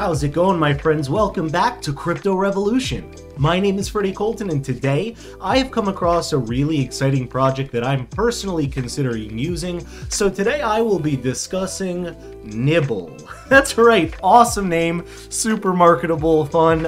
How's it going, my friends? Welcome back to Crypto Revolution. My name is Freddie Colton, and today I have come across a really exciting project that I'm personally considering using. So today I will be discussing Nibble. That's right, awesome name, super marketable, fun.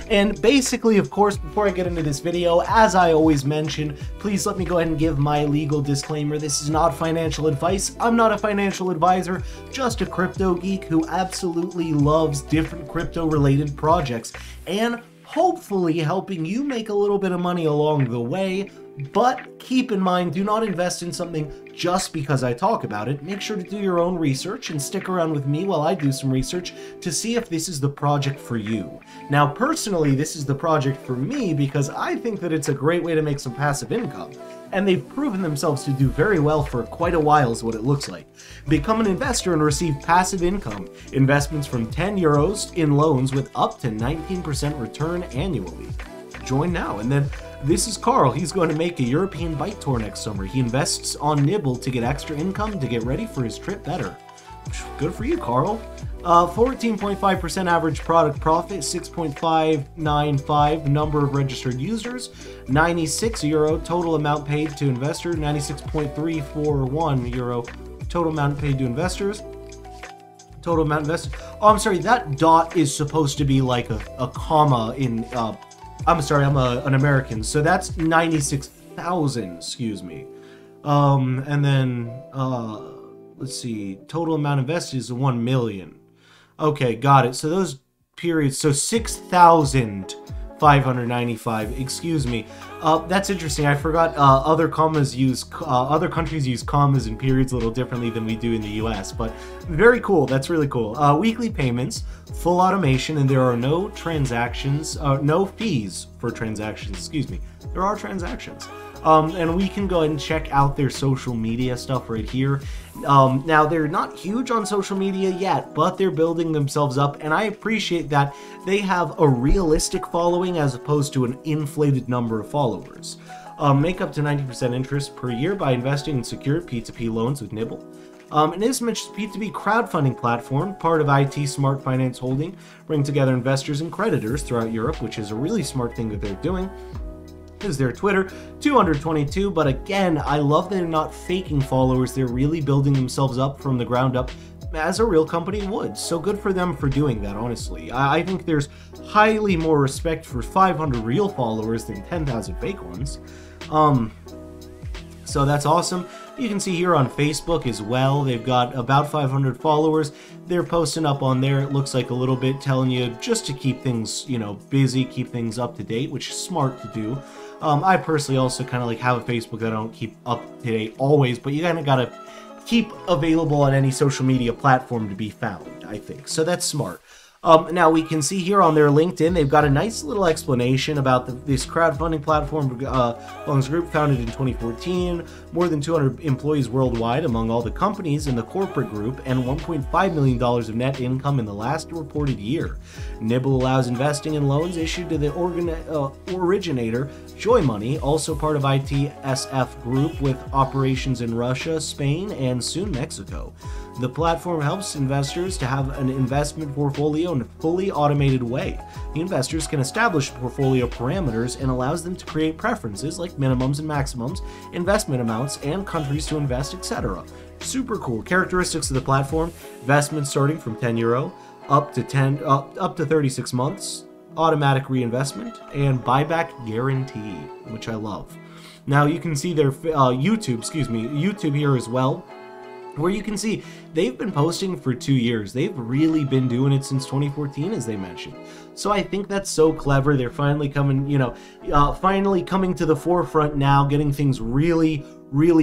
And basically, of course, before I get into this video, as I always mention, please let me go ahead and give my legal disclaimer. This is not financial advice. I'm not a financial advisor, just a crypto geek who absolutely loves different crypto-related projects and hopefully helping you make a little bit of money along the way. But keep in mind, do not invest in something just because I talk about it. Make sure to do your own research and stick around with me while I do some research to see if this is the project for you. Now, personally, this is the project for me because I think that it's a great way to make some passive income. And they've proven themselves to do very well for quite a while is what it looks like. Become an investor and receive passive income, investments from €10 in loans with up to 19% return annually. Join now. And then this is Carl. He's going to make a European bike tour next summer. He invests on Nibble to get extra income to get ready for his trip better. Good for you, Carl. 14.5% average product profit, 6.595 number of registered users, €96 total amount paid to investor, 96.341 euro total amount paid to investors. Total amount invested. Oh, I'm sorry, that dot is supposed to be like a comma in I'm sorry, I'm an American, so that's 96,000, excuse me. And then, let's see, total amount invested is 1 million. Okay, got it. So those periods, so 6,595, excuse me. That's interesting. I forgot other countries use commas and periods a little differently than we do in the US, but very cool. That's really cool. Weekly payments, full automation, and there are no transactions, no fees for transactions, excuse me. There are transactions. And we can go ahead and check out their social media stuff right here. Now, they're not huge on social media yet, but they're building themselves up, and I appreciate that they have a realistic following as opposed to an inflated number of followers. Make up to 90% interest per year by investing in secured P2P loans with Nibble. And this P2P crowdfunding platform, part of IT Smart Finance Holding, bring together investors and creditors throughout Europe, which is a really smart thing that they're doing. Is their Twitter, 222, but again, I love that they're not faking followers. They're really building themselves up from the ground up as a real company would. So good for them for doing that, honestly. I think there's highly more respect for 500 real followers than 10,000 fake ones. So that's awesome. You can see here on Facebook as well, they've got about 500 followers. They're posting up on there, it looks like a little bit, telling you just to keep things, you know, busy, keep things up to date, which is smart to do. I personally also kind of like have a Facebook that I don't keep up to date always, but you kind of got to keep available on any social media platform to be found, I think. So that's smart. Now we can see here on their LinkedIn, they've got a nice little explanation about this crowdfunding platform. Belongs Group, founded in 2014, more than 200 employees worldwide among all the companies in the corporate group, and $1.5 million of net income in the last reported year. Nibble allows investing in loans issued to the originator, Joy Money, also part of ITSF Group with operations in Russia, Spain, and soon Mexico. The platform helps investors to have an investment portfolio in a fully automated way. The investors can establish portfolio parameters and allows them to create preferences like minimums and maximums, investment amounts, and countries to invest, etc. Super cool. Characteristics of the platform: investment starting from €10 up to 36 months, automatic reinvestment, and buyback guarantee, which I love. Now you can see their YouTube here as well, where you can see they've been posting for 2 years. They've really been doing it since 2014, as they mentioned. So I think that's so clever. They're finally coming, finally coming to the forefront now, getting things really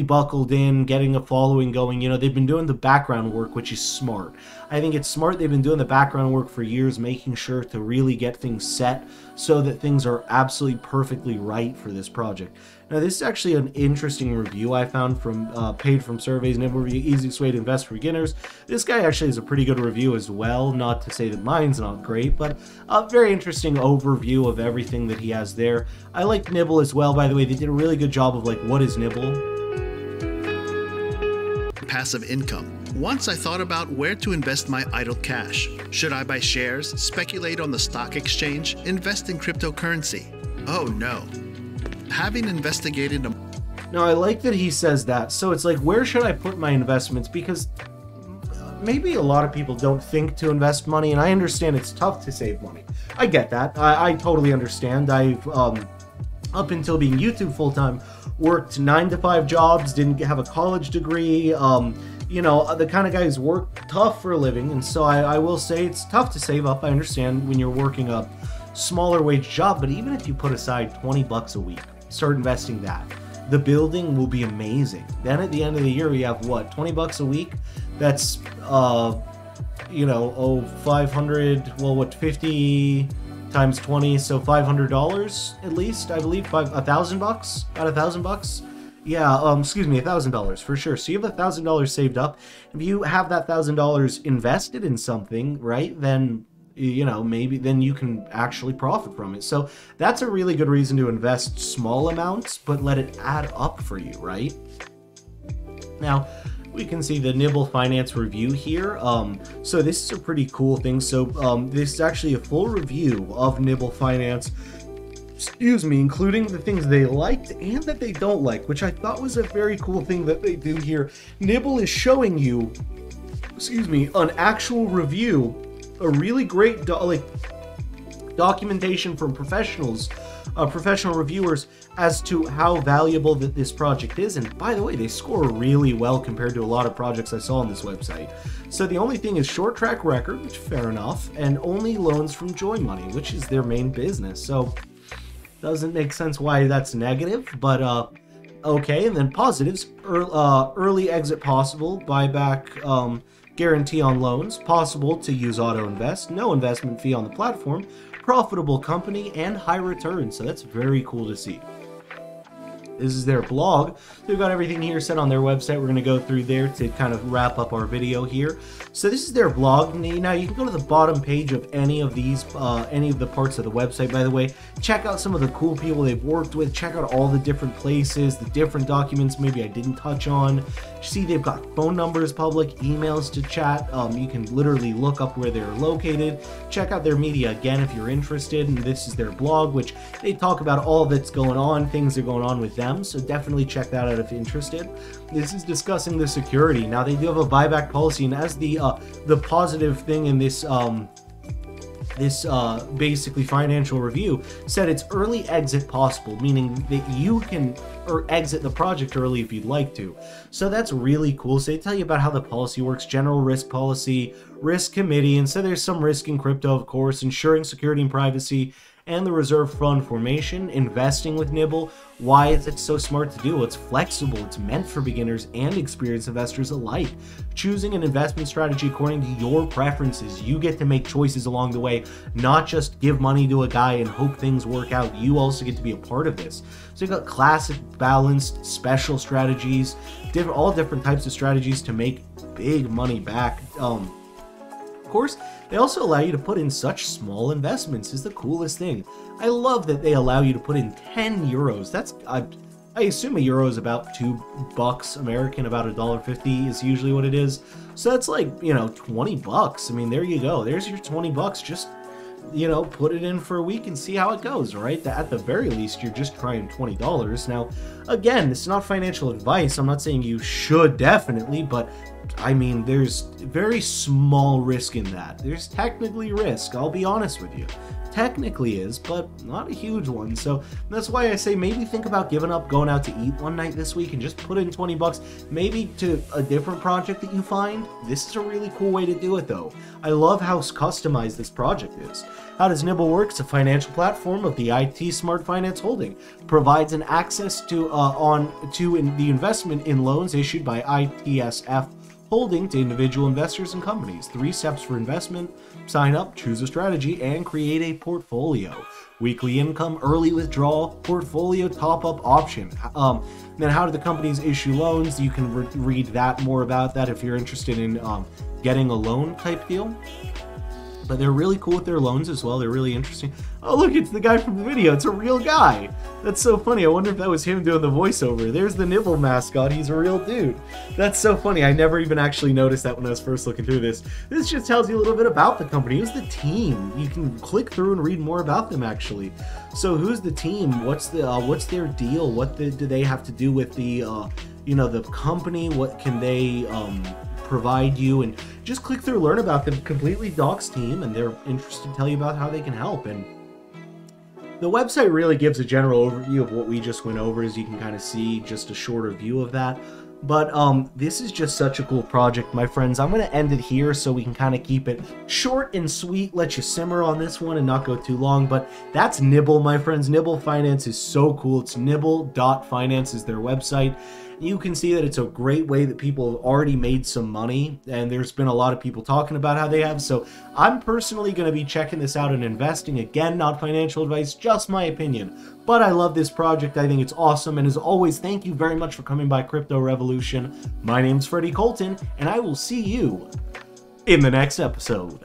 buckled in, getting a following going. They've been doing the background work, which is smart. I think it's smart. They've been doing the background work for years, making sure to really get things set so that things are absolutely perfectly right for this project. Now, this is actually an interesting review I found from paid from surveys. Nibble review, easiest way to invest for beginners. This guy actually has a pretty good review as well. Not to say that mine's not great, but a very interesting overview of everything that he has there. I like Nibble as well, by the way. They did a really good job of what is Nibble? Passive income. Once I thought about where to invest my idle cash. Should I buy shares, speculate on the stock exchange, invest in cryptocurrency? Oh no. Having investigated a... Now, I like that he says that. So it's like, where should I put my investments? Because maybe a lot of people don't think to invest money, and I understand it's tough to save money. I get that. I totally understand. I've, up until being YouTube full-time, worked 9-to-5 jobs, didn't have a college degree, you know, the kind of guys work tough for a living, and so I will say it's tough to save up. I understand when you're working a smaller wage job, but even if you put aside 20 bucks a week, start investing that, the building will be amazing. Then at the end of the year, we have what, 20 bucks a week? That's, you know, 500, well, what, 50 times 20, so $500 at least, I believe, $1,000 bucks, about $1,000 bucks. Yeah, excuse me, $1,000 for sure. So you have $1,000 saved up. If you have that $1,000 invested in something, right, then, you know, maybe then you can actually profit from it. So that's a really good reason to invest small amounts, but let it add up for you, right? Now, we can see the Nibble Finance review here. So this is a pretty cool thing. So this is actually a full review of Nibble Finance, excuse me, including the things they liked and that they don't like, which I thought was a very cool thing that they do here. Nibble is showing you, excuse me, an actual review, a really great documentation from professionals, professional reviewers, as to how valuable that this project is. And by the way, they score really well compared to a lot of projects I saw on this website. So the only thing is short track record, which fair enough, and only loans from Joy Money, which is their main business. So doesn't make sense why that's negative, but okay. And then positives, early exit possible, buyback guarantee on loans, possible to use auto invest, no investment fee on the platform, profitable company, and high returns. So that's very cool to see. This is their blog. They've got everything here set on their website. We're going to go through there to kind of wrap up our video here. So this is their blog. Now you can go to the bottom page of any of these, any of the parts of the website, by the way. Check out some of the cool people they've worked with. Check out all the different places, the different documents maybe I didn't touch on. See, they've got phone numbers public, emails to chat. You can literally look up where they're located. Check out their media again if you're interested. And this is their blog, which they talk about all that's going on, things that are going on with them. So definitely check that out if you're interested. This is discussing the security. Now they do have a buyback policy, and as the positive thing in this basically financial review said, it's early exit possible, meaning that you can exit the project early if you'd like to. So that's really cool. So they tell you about how the policy works, general risk policy, risk committee, and so there's some risk in crypto, of course, ensuring security and privacy, and the reserve fund formation, investing with Nibble. Why is it so smart to do? Well, it's flexible, it's meant for beginners and experienced investors alike. Choosing an investment strategy according to your preferences. You get to make choices along the way, not just give money to a guy and hope things work out. You also get to be a part of this. So you've got classic, balanced, special strategies, all different types of strategies to make big money back. Of course, they also allow you to put in such small investments, is the coolest thing. I love that they allow you to put in 10 euros. That's, I assume a euro is about $2 American, about $1.50 is usually what it is. So that's like, you know, 20 bucks. I mean, there you go. There's your 20 bucks. Just, you know, put it in for a week and see how it goes, right? At the very least, you're just trying $20. Now, again, this is not financial advice. I'm not saying you should definitely, but I mean, there's very small risk in that. There's technically risk, I'll be honest with you. Technically is, but not a huge one. So that's why I say maybe think about giving up going out to eat one night this week and just put in 20 bucks, maybe to a different project that you find. This is a really cool way to do it though. I love how customized this project is. How does Nibble work? It's a financial platform of the IT Smart Finance Holding. Provides an access to the investment in loans issued by ITSF Holding to individual investors and companies. 3 steps for investment: sign up, choose a strategy, and create a portfolio. Weekly income, early withdrawal, portfolio top-up option. Then how do the companies issue loans? You can read that more about that if you're interested in getting a loan type deal. But they're really cool with their loans as well. They're really interesting. Oh, look, it's the guy from the video. It's a real guy. That's so funny. I wonder if that was him doing the voiceover. There's the Nibble mascot. He's a real dude. That's so funny. I never even actually noticed that when I was first looking through this. This just tells you a little bit about the company. Who's the team? You can click through and read more about them, actually. So who's the team? What's their deal? What do they have to do with the, the company? What can they provide you? And just click through, learn about them. Completely Doc's team, and they're interested to tell you about how they can help. And the website really gives a general overview of what we just went over, as you can kind of see just a shorter view of that. But this is just such a cool project, my friends. I'm going to end it here so we can kind of keep it short and sweet, let you simmer on this one and not go too long. But that's Nibble, my friends. Nibble Finance is so cool. It's nibble.finance is their website. You can see that it's a great way that people have already made some money, and there's been a lot of people talking about how they have. So I'm personally going to be checking this out and investing. Again, not financial advice, just my opinion. But I love this project. I think it's awesome. And as always, thank you very much for coming by Crypto Revolution. My name's Freddie Colton, and I will see you in the next episode.